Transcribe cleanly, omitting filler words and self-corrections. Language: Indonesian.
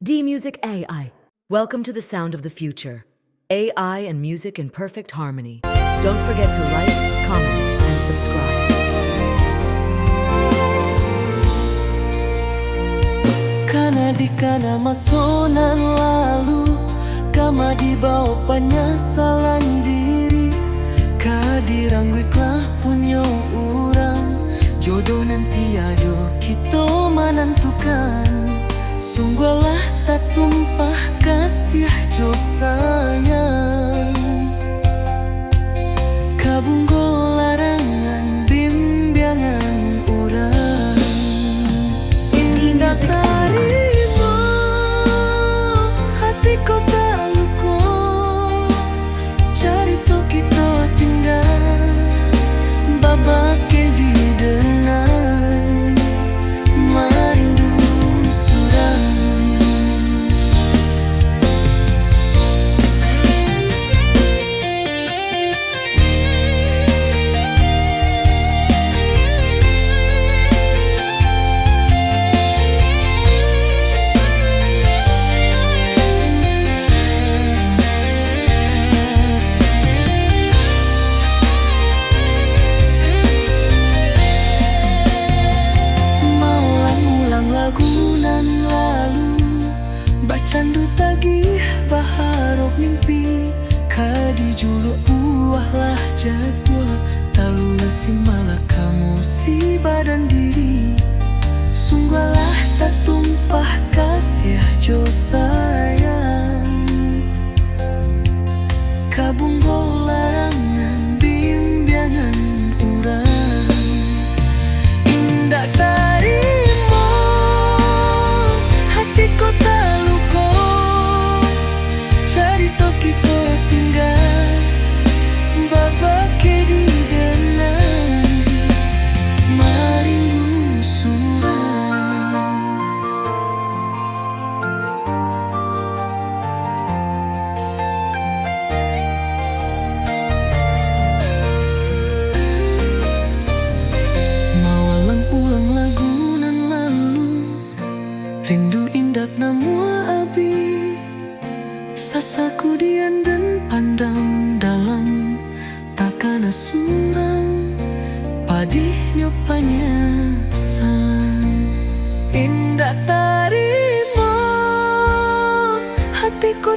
D-Music AI. Welcome to the sound of the future. AI and music in perfect harmony. Don't forget to like, comment, and subscribe. Kana di kana masonan lalu, kama di bawah penyesalan diri. Kadiran gue kelah punya orang, jodoh nanti ado kita menentukan. Sungguhlah tak tumpah kasih jo sayang. Kabunggo larangan bimbingan orang. Indah tarimo hatiku tak luko, cerita kita tinggal babake di denai marindu surang. Candu tagih baharok mimpi, kadi julu uahlah jadwal. Talu lesi malah kamu si badan diri. Sungguhlah tak tumpah kasih jo sayang. Kabunggo larangan bimbingan urang. Indah tarimo hatiku tak rindu indak namua abi, sasaku dian dan pandang dalam takana surang padih nyopanya sang. Indak tarimo hatiku